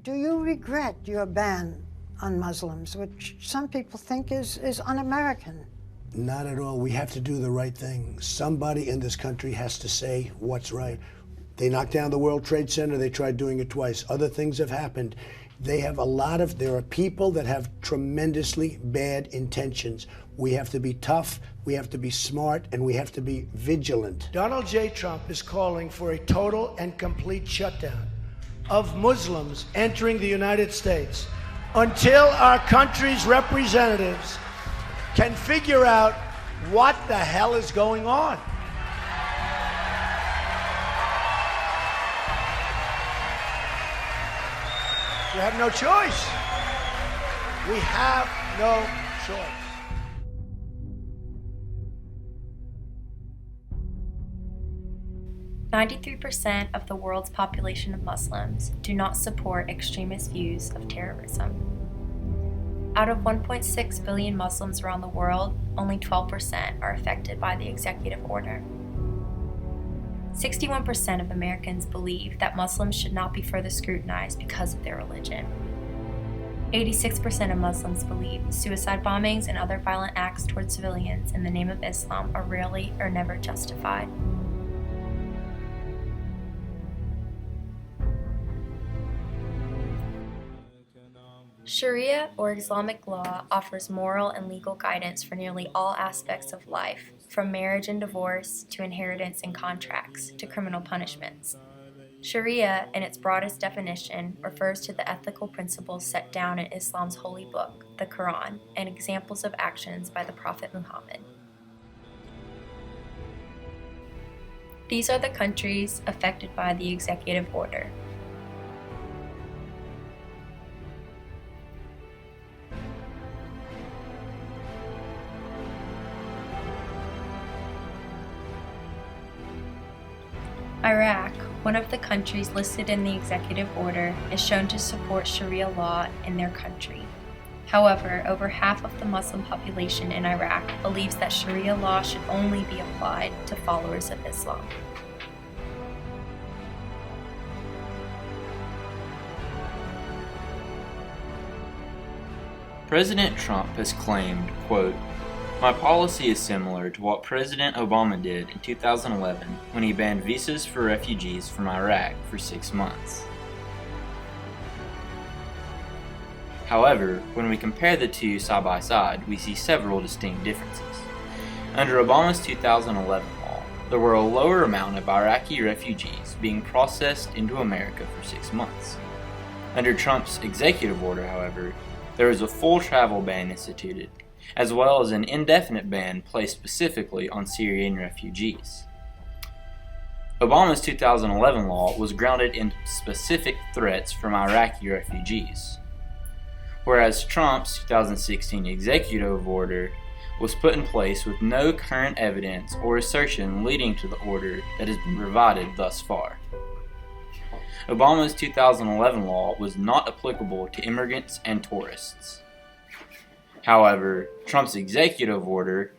Do you regret your ban on Muslims, which some people think is un-American? Not at all. We have to do the right thing. Somebody in this country has to say what's right. They knocked down the World Trade Center. They tried doing it twice. Other things have happened. There are people that have tremendously bad intentions. We have to be tough, we have to be smart, and we have to be vigilant. Donald J. Trump is calling for a total and complete shutdown of Muslims entering the United States until our country's representatives can figure out what the hell is going on. We have no choice. We have no choice. "93% of the world's population of Muslims do not support extremist views of terrorism. Out of 1.6 billion Muslims around the world, only 12% are affected by the executive order. 61% of Americans believe that Muslims should not be further scrutinized because of their religion. 86% of Muslims believe suicide bombings and other violent acts toward civilians in the name of Islam are rarely or never justified. Sharia, or Islamic law, offers moral and legal guidance for nearly all aspects of life, from marriage and divorce to inheritance and contracts to criminal punishments. Sharia, in its broadest definition, refers to the ethical principles set down in Islam's holy book, the Quran, and examples of actions by the Prophet Muhammad. These are the countries affected by the executive order. Iraq, one of the countries listed in the executive order, is shown to support Sharia law in their country. However, over half of the Muslim population in Iraq believes that Sharia law should only be applied to followers of Islam. President Trump has claimed, quote, "My policy is similar to what President Obama did in 2011 when he banned visas for refugees from Iraq for 6 months." However, when we compare the two side by side, we see several distinct differences. Under Obama's 2011 law, there were a lower amount of Iraqi refugees being processed into America for 6 months. Under Trump's executive order, however, there is a full travel ban instituted, as well as an indefinite ban placed specifically on Syrian refugees. Obama's 2011 law was grounded in specific threats from Iraqi refugees, whereas Trump's 2016 executive order was put in place with no current evidence or assertion leading to the order that has been provided thus far. Obama's 2011 law was not applicable to immigrants and tourists. However, Trump's executive order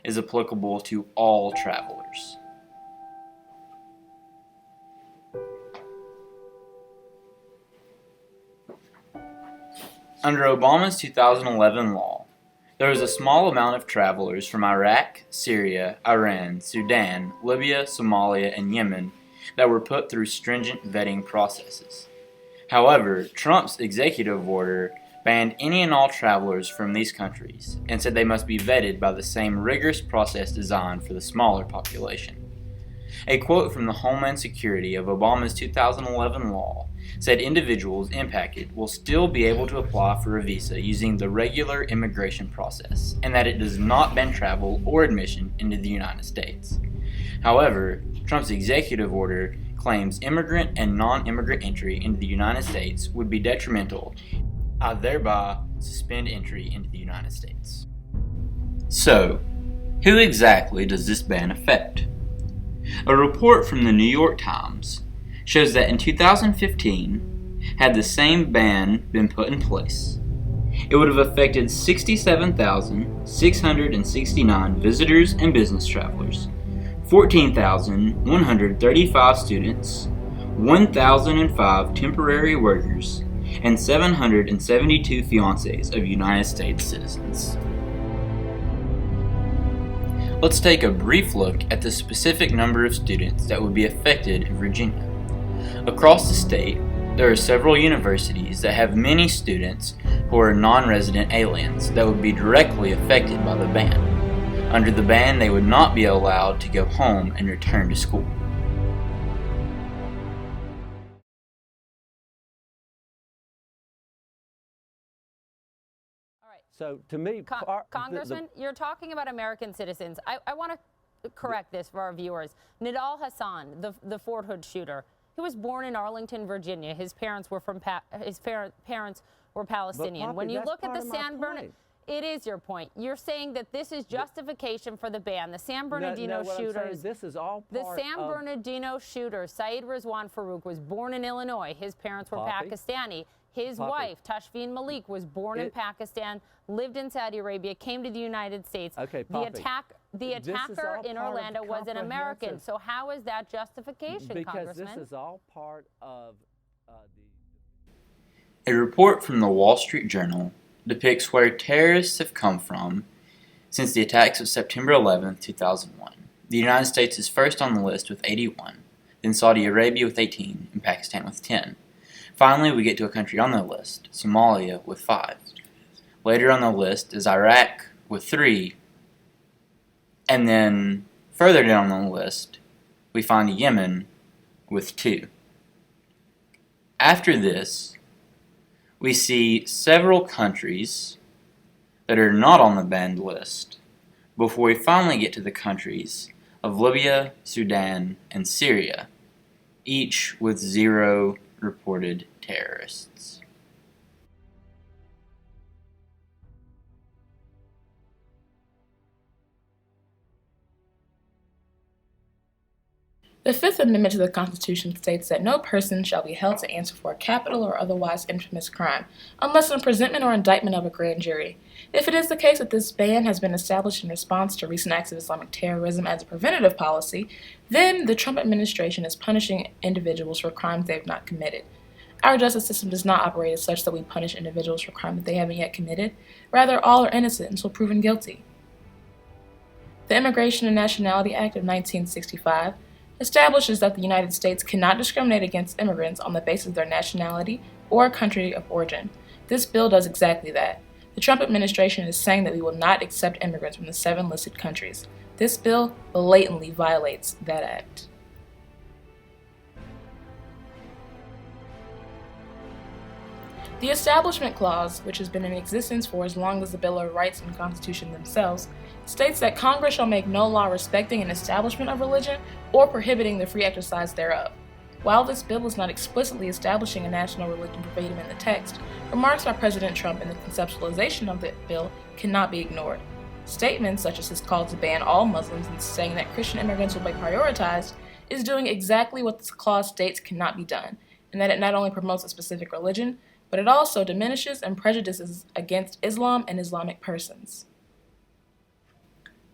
is applicable to all travelers. Under Obama's 2011 law, there was a small amount of travelers from Iraq, Syria, Iran, Sudan, Libya, Somalia, and Yemen that were put through stringent vetting processes. However, Trump's executive order banned any and all travelers from these countries and said they must be vetted by the same rigorous process designed for the smaller population. A quote from the Homeland Security of Obama's 2011 law said individuals impacted will still be able to apply for a visa using the regular immigration process, and that it does not ban travel or admission into the United States. However, Trump's executive order claims immigrant and non-immigrant entry into the United States would be detrimental. I thereby suspend entry into the United States. So, who exactly does this ban affect? A report from the New York Times shows that in 2015, had the same ban been put in place, it would have affected 67,669 visitors and business travelers, 14,135 students, 1,005 temporary workers, and 772 fiancés of United States citizens. Let's take a brief look at the specific number of students that would be affected in Virginia. Across the state, there are several universities that have many students who are non-resident aliens that would be directly affected by the ban. Under the ban, they would not be allowed to go home and return to school. So to me, Congressman, you're talking about American citizens. I want to correct this for our viewers. Nidal Hassan, the Fort Hood shooter, he was born in Arlington, Virginia. His parents were parents were Palestinian. Poppy, when you look at the that's part of San my Bernardino, point. it is your point. You're saying that this is justification for the ban. The San Bernardino what I'm saying, shooters. this is all The part San of, Bernardino shooter, Saeed Rizwan Farouk, was born in Illinois. His parents were Poppy. Pakistani. His Poppy. wife, Tashfeen Malik, was born in Pakistan, lived in Saudi Arabia, came to the United States. Okay, the Poppy. the This is attacker all in part of Orlando was an American. comprehensive- So how is that justification, because Congressman? this is all part of A report from the Wall Street Journal depicts where terrorists have come from since the attacks of September 11, 2001. The United States is first on the list with 81, then Saudi Arabia with 18, and Pakistan with 10. Finally, we get to a country on the list, Somalia, with 5. Later on the list is Iraq with 3, and then further down on the list, we find Yemen with 2. After this, we see several countries that are not on the banned list before we finally get to the countries of Libya, Sudan, and Syria, each with 0 reported terrorists. The Fifth Amendment to the Constitution states that no person shall be held to answer for a capital or otherwise infamous crime, unless in presentment or indictment of a grand jury. If it is the case that this ban has been established in response to recent acts of Islamic terrorism as a preventative policy, then the Trump administration is punishing individuals for crimes they have not committed. Our justice system does not operate as such that we punish individuals for crimes that they haven't yet committed. Rather, all are innocent until proven guilty. The Immigration and Nationality Act of 1965 establishes that the United States cannot discriminate against immigrants on the basis of their nationality or country of origin. This bill does exactly that. The Trump administration is saying that we will not accept immigrants from the 7 listed countries. This bill blatantly violates that act. The Establishment Clause, which has been in existence for as long as the Bill of Rights and Constitution themselves, states that Congress shall make no law respecting an establishment of religion or prohibiting the free exercise thereof. While this bill is not explicitly establishing a national religion verbatim in the text, remarks by President Trump in the conceptualization of the bill cannot be ignored. Statements such as his call to ban all Muslims and saying that Christian immigrants will be prioritized is doing exactly what this clause states cannot be done, and that it not only promotes a specific religion, but it also diminishes and prejudices against Islam and Islamic persons.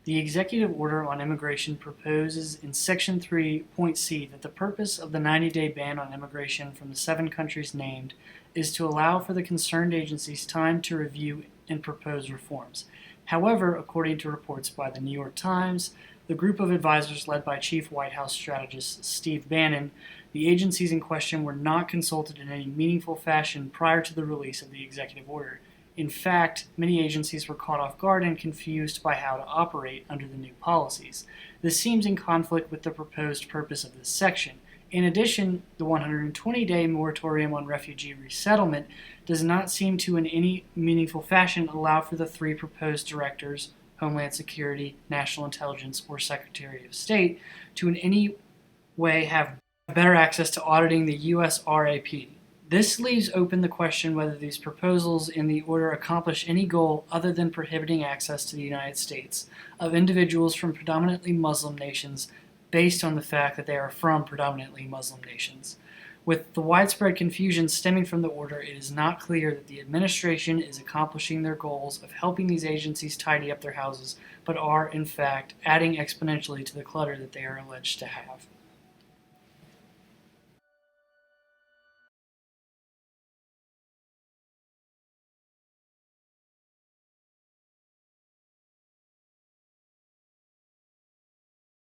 The Executive Order on Immigration proposes in Section 3.c that the purpose of the 90-day ban on immigration from the 7 countries named is to allow for the concerned agencies time to review and propose reforms. However, according to reports by the New York Times, the group of advisors led by Chief White House strategist Steve Bannon, the agencies in question were not consulted in any meaningful fashion prior to the release of the executive order. In fact, many agencies were caught off guard and confused by how to operate under the new policies. This seems in conflict with the proposed purpose of this section. In addition, the 120-day moratorium on refugee resettlement does not seem to in any meaningful fashion allow for the 3 proposed directors, Homeland Security, National Intelligence, or Secretary of State, to in any way have better access to auditing the U.S. RAP. This leaves open the question whether these proposals in the order accomplish any goal other than prohibiting access to the United States of individuals from predominantly Muslim nations based on the fact that they are from predominantly Muslim nations. With the widespread confusion stemming from the order, it is not clear that the administration is accomplishing their goals of helping these agencies tidy up their houses, but are, in fact, adding exponentially to the clutter that they are alleged to have.